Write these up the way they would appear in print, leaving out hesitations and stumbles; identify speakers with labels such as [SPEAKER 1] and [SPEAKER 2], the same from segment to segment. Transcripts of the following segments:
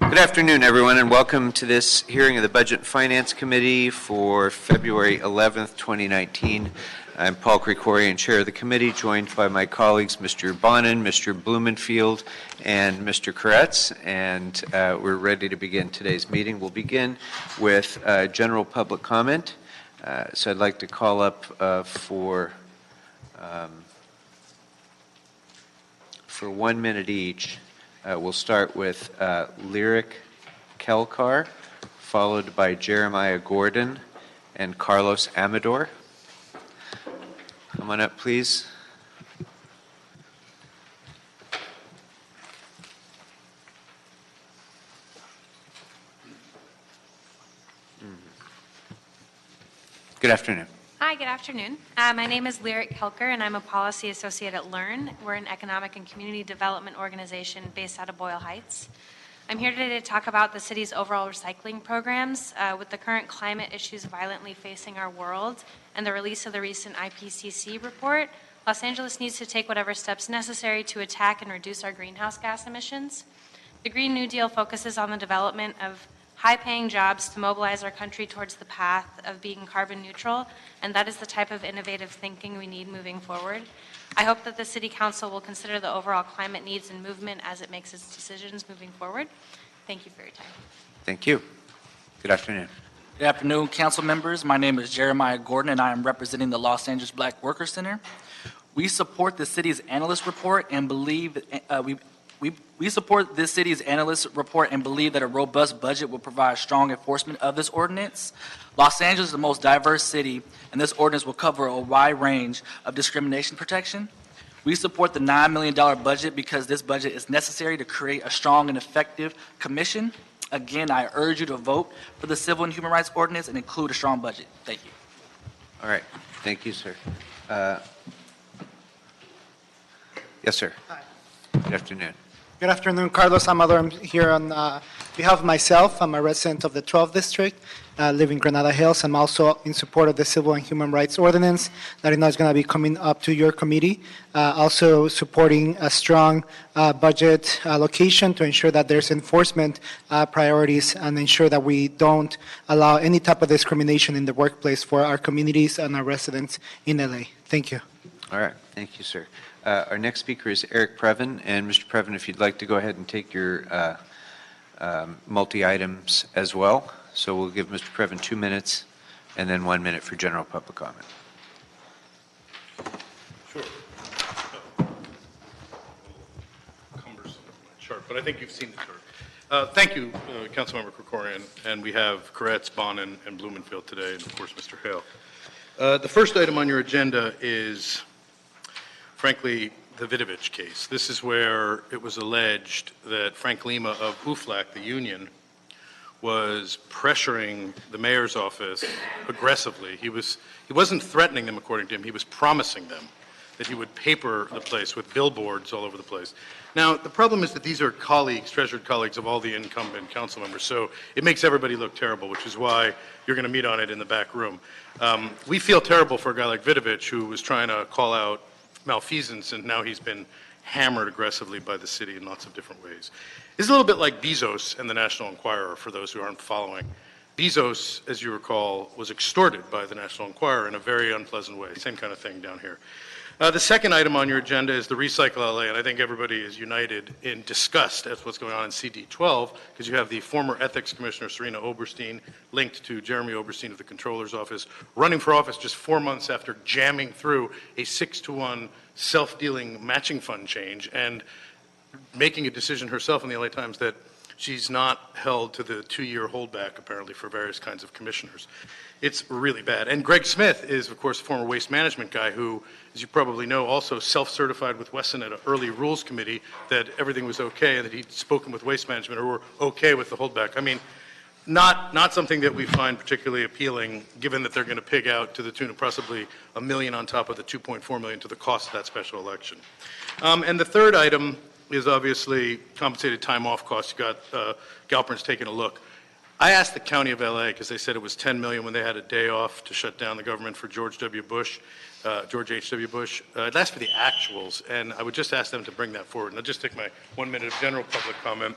[SPEAKER 1] Good afternoon, everyone, and welcome to this hearing of the Budget and Finance Committee for February 11th, 2019. I'm Paul Krikorian, Chair of the committee, joined by my colleagues, Mr. Bonin, Mr. Blumenfield, and Mr. Koretz, and we're ready to begin today's meeting. We'll begin with general public comment. So I'd like to call up for 1 minute each. We'll start with Lyric Kelkar, followed by Jeremiah Gordon and Carlos Amador. Come on up, please. Good afternoon.
[SPEAKER 2] Hi, good afternoon. My name is Lyric Kelker, and I'm a policy associate at LEARN. We're an economic and community development organization based out of Boyle Heights. I'm here today to talk about the city's overall recycling programs. With the current climate issues violently facing our world and the release of the recent IPCC report, Los Angeles needs to take whatever steps necessary to attack and reduce our greenhouse gas emissions. The Green New Deal focuses on the development of high-paying jobs to mobilize our country towards the path of being carbon neutral, and that is the type of innovative thinking we need moving forward. I hope that the City Council will consider the overall climate needs and movement as it makes its decisions moving forward. Thank you for your time.
[SPEAKER 1] Thank you. Good afternoon.
[SPEAKER 3] Good afternoon, council members. My name is Jeremiah Gordon, and I am representing the Los Angeles Black Workers Center. We support the city's analyst report and believe we support this city's analyst report and believe that a robust budget will provide strong enforcement of this ordinance. Los Angeles is the most diverse city, and this ordinance will cover a wide range of discrimination protection. We support the $9 million budget because this budget is necessary to create a strong and effective commission. Again, I urge you to vote for the Civil and Human Rights Ordinance and include a strong budget. Thank you.
[SPEAKER 1] All right. Thank you, sir. Yes, sir.
[SPEAKER 4] Hi.
[SPEAKER 1] Good afternoon.
[SPEAKER 4] Good afternoon, Carlos Amador. I'm here on behalf of myself. I'm a resident of the 12th District, live in Granada Hills. I'm also in support of the Civil and Human Rights Ordinance that I know is going to be coming up to your committee. Also supporting a strong budget allocation to ensure that there's enforcement priorities and ensure that we don't allow any type of discrimination in the workplace for our communities and our residents in LA. Thank you.
[SPEAKER 1] All right. Thank you, sir. Our next speaker is Eric Previn, and Mr. Previn, if you'd like to go ahead and take your multi-items as well. So we'll give Mr. Previn 2 minutes and then 1 minute for general public comment.
[SPEAKER 5] Sure. Cumbersome chart, but I think you've seen the chart. Thank you, Councilmember Krikorian, and we have Koretz, Bonin, and Blumenfield today, and of course Mr. Hale. The first item on your agenda is, frankly, the Vidovich case. This is where it was alleged that Frank Lima of UFLAC, the union, was pressuring the mayor's office aggressively. He wasn't threatening them, according to him. He was promising them that he would paper the place with billboards all over the place. Now, the problem is that these are colleagues, treasured colleagues of all the incumbent council members, so it makes everybody look terrible, which is why you're going to meet on it in the back room. We feel terrible for a guy like Vidovich, who was trying to call out malfeasance, and now he's been hammered aggressively by the city in lots of different ways. It's a little bit like Bezos and the National Enquirer, for those who aren't following. Bezos, as you recall, was extorted by the National Enquirer in a very unpleasant way. Same kind of thing down here. The second item on your agenda is the Recycle LA, and I think everybody is united in disgust at what's going on in CD12, because you have the former Ethics Commissioner, Serena Oberstein, linked to Jeremy Oberstein of the Comptroller's Office, running for office just 4 months after jamming through a 6-to-1 self-dealing matching fund change and making a decision herself in the LA Times that she's not held to the 2-year holdback, apparently, for various kinds of commissioners. It's really bad. And Greg Smith is, of course, a former waste management guy who, as you probably know, also self-certified with Wesson at an early rules committee that everything was okay and that he'd spoken with waste management or were okay with the holdback. I mean, not something that we find particularly appealing, given that they're going to pig out to the tune of possibly $1 million on top of the $2.4 million to the cost of that special election. And the third item is obviously compensated time off costs. You got Galpern's taking a look. I asked the county of LA, because they said it was $10 million when they had a day off to shut down the government for George H.W. Bush. I'd asked for the actuals, and I would just ask them to bring that forward. And I'll just take my 1 minute of general public comment.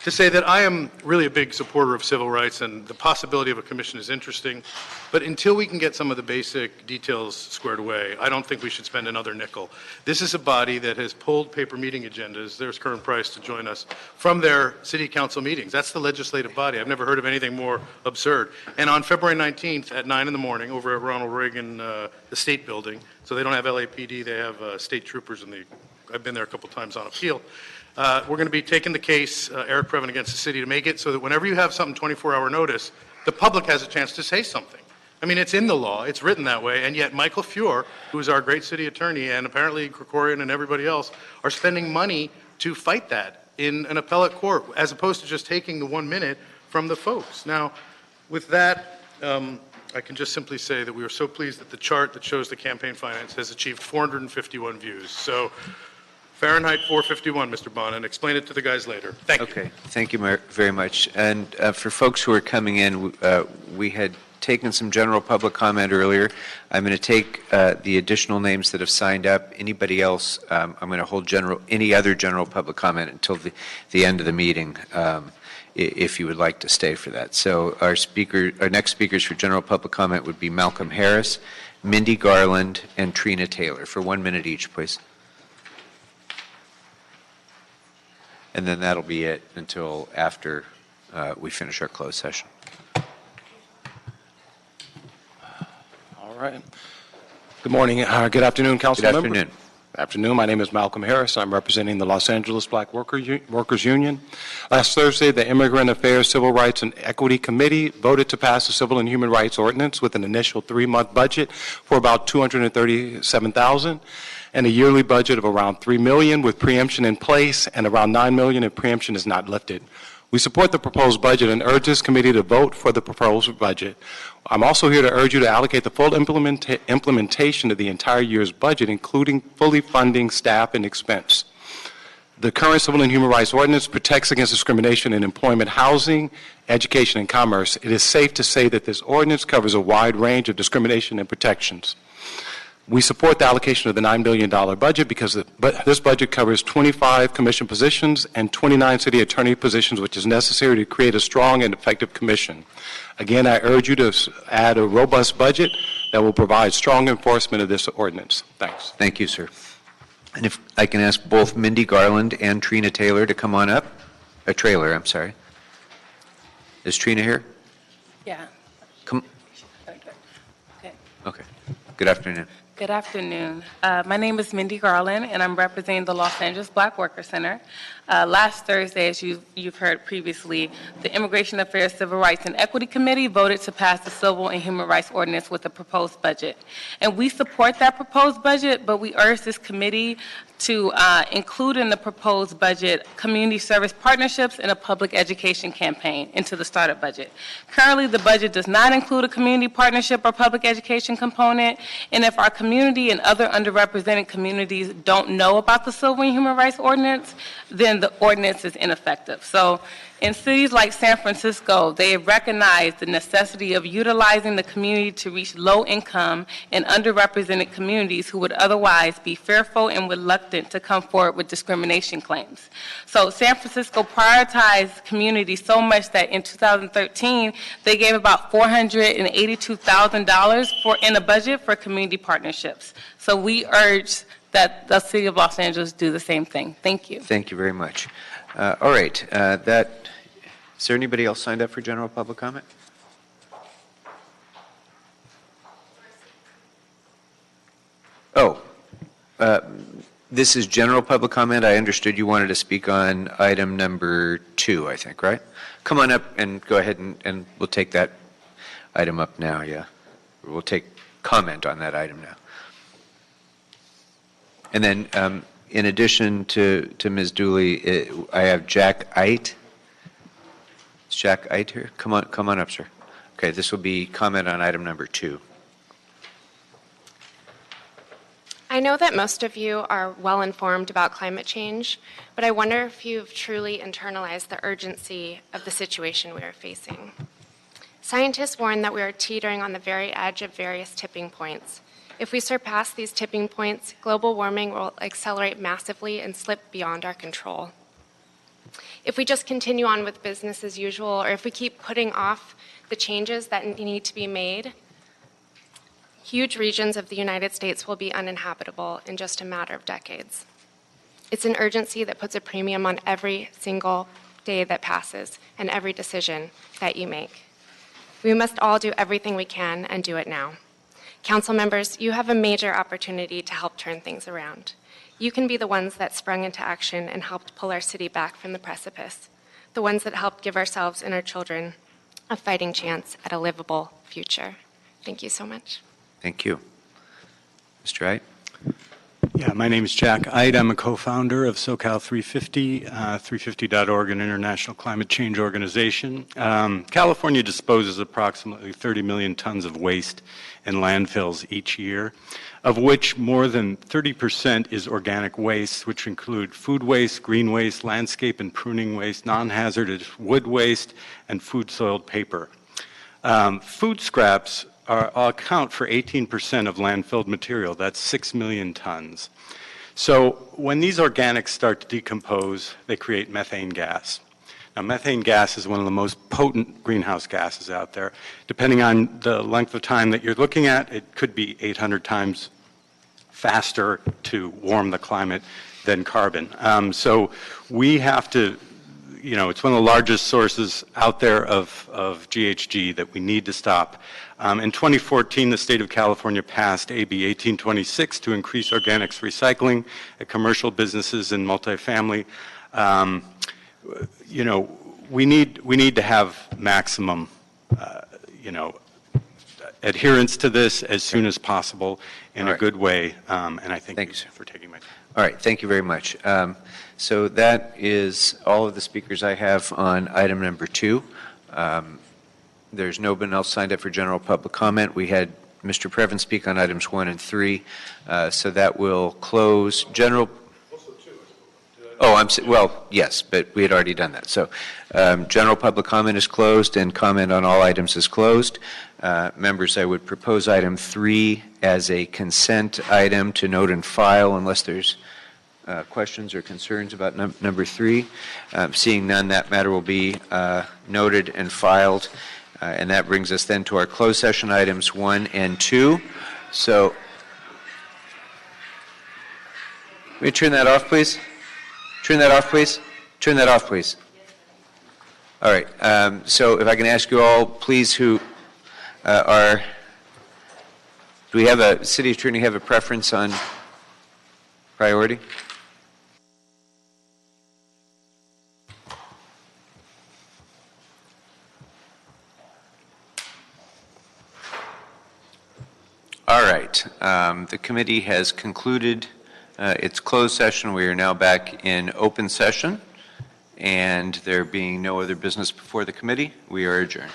[SPEAKER 5] to say that I am really a big supporter of civil rights, and the possibility of a commission is interesting. But until we can get some of the basic details squared away, I don't think we should spend another nickel. This is a body that has pulled paper meeting agendas, there's Curran Price to join us, from their city council meetings. That's the legislative body. I've never heard of anything more absurd. And on February 19th at 9 in the morning over at Ronald Reagan, the State Building, so they don't have LAPD, they have state troopers in the, I've been there a couple times on appeal. We're going to be taking the case, Eric Previn against the city, to make it so that whenever you have something 24-hour notice, the public has a chance to say something. I mean, it's in the law, it's written that way, and yet Michael Fuhr, who is our great city attorney, and apparently Krikorian and everybody else, are spending money to fight that in an appellate court, as opposed to just taking the 1 minute from the folks. Now, with that, I can just simply say that we are so pleased that the chart that shows the campaign finance has achieved 451 views. So, Fahrenheit 451, Mr. Bonin. Explain it to the guys later. Thank you.
[SPEAKER 1] Okay, thank you very much. And for folks who are coming in, we had taken some general public comment earlier. I'm going to take the additional names that have signed up. Anybody else, I'm going to hold any other general public comment until the end of the meeting, if you would like to stay for that. So our next speakers for general public comment would be Malcolm Harris, Mindy Garland, and Trina Taylor. For 1 minute each, please. And then that'll be it until after we finish our closed session.
[SPEAKER 6] All right. Good morning. Good afternoon, council members.
[SPEAKER 1] Good afternoon.
[SPEAKER 6] Good afternoon. My name is Malcolm Harris. I'm representing the Los Angeles Black Workers Union. Last Thursday, the Immigrant Affairs, Civil Rights, and Equity Committee voted to pass the Civil and Human Rights Ordinance with an initial 3-month budget for about $237,000 and a yearly budget of around $3 million with preemption in place and around $9 million if preemption is not lifted. We support the proposed budget and urge this committee to vote for the proposed budget. I'm also here to urge you to allocate the full implementation of the entire year's budget, including fully funding staff and expense. The current Civil and Human Rights Ordinance protects against discrimination in employment, housing, education, and commerce. It is safe to say that this ordinance covers a wide range of discrimination and protections. We support the allocation of the $9 billion budget because this budget covers 25 commission positions and 29 city attorney positions, which is necessary to create a strong and effective commission. Again, I urge you to add a robust budget that will provide strong enforcement of this ordinance. Thanks.
[SPEAKER 1] Thank you, sir. And if I can ask both Mindy Garland and Trina Taylor to come on up. Trailer, I'm sorry. Is Trina here?
[SPEAKER 7] Yeah.
[SPEAKER 1] Come.
[SPEAKER 7] Okay.
[SPEAKER 1] Okay. Good afternoon.
[SPEAKER 7] Good afternoon. My name is Mindy Garland, and I'm representing the Los Angeles Black Workers Center. Last Thursday, as you've heard previously, the Immigration Affairs, Civil Rights, and Equity Committee voted to pass the Civil and Human Rights Ordinance with a proposed budget. And we support that proposed budget, but we urge this committee to include in the proposed budget community service partnerships and a public education campaign into the startup budget. Currently, the budget does not include a community partnership or public education component, and if our community and other underrepresented communities don't know about the Civil and Human Rights Ordinance, then the ordinance is ineffective. So in cities like San Francisco, they have recognized the necessity of utilizing the community to reach low-income and underrepresented communities who would otherwise be fearful and reluctant to come forward with discrimination claims. So San Francisco prioritized community so much that in 2013, they gave about $482,000 in a budget for community partnerships. So we urge that the City of Los Angeles do the same thing. Thank you.
[SPEAKER 1] Thank you very much. All right. Is there anybody else signed up for general public comment? Oh, this is general public comment. I understood you wanted to speak on item number 2, I think, right? Come on up and go ahead and we'll take that item up now, yeah. We'll take comment on that item now. And then, in addition to Ms. Dooley, I have Jack Eit. Is Jack Eit here? Come on up, sir. Okay, this will be comment on item number 2.
[SPEAKER 8] I know that most of you are well informed about climate change, but I wonder if you've truly internalized the urgency of the situation we are facing. Scientists warn that we are teetering on the very edge of various tipping points. If we surpass these tipping points, global warming will accelerate massively and slip beyond our control. If we just continue on with business as usual, or if we keep putting off the changes that need to be made, huge regions of the United States will be uninhabitable in just a matter of decades. It's an urgency that puts a premium on every single day that passes and every decision that you make. We must all do everything we can and do it now. Council members, you have a major opportunity to help turn things around. You can be the ones that sprung into action and helped pull our city back from the precipice, the ones that helped give ourselves and our children a fighting chance at a livable future. Thank you so much.
[SPEAKER 1] Thank you. Mr. Wright?
[SPEAKER 9] Yeah, my name is Jack Eid. I'm a co-founder of SoCal 350, 350.org, an international climate change organization. California disposes approximately 30 million tons of waste in landfills each year, of which more than 30% is organic waste, which include food waste, green waste, landscape and pruning waste, non-hazardous wood waste, and food-soiled paper. Food scraps account for 18% of landfilled material. That's 6 million tons. So when these organics start to decompose, they create methane gas. Now, methane gas is one of the most potent greenhouse gases out there. Depending on the length of time that you're looking at, it could be 800 times faster to warm the climate than carbon. So we have to, it's one of the largest sources out there of GHG that we need to stop. In 2014, the state of California passed AB 1826 to increase organics recycling at commercial businesses and multifamily. We need to have maximum, adherence to this as soon as possible in a good way. And I thank you for taking my time.
[SPEAKER 1] All right, thank you very much. So that is all of the speakers I have on item number 2. There's no one else signed up for general public comment. We had Mr. Previn speak on items 1 and 3, so that will close general. Well, yes, but we had already done that. So general public comment is closed and comment on all items is closed. Members, I would propose item 3 as a consent item to note and file unless there's questions or concerns about number 3. Seeing none, that matter will be noted and filed. And that brings us then to our closed session items 1 and 2. So, let me turn that off, please. Turn that off, please. Turn that off, please. All right. So, if I can ask you all, please, who do we have a city attorney have a preference on priority? All right. The committee has concluded its closed session. We are now back in open session. And there being no other business before the committee, we are adjourned.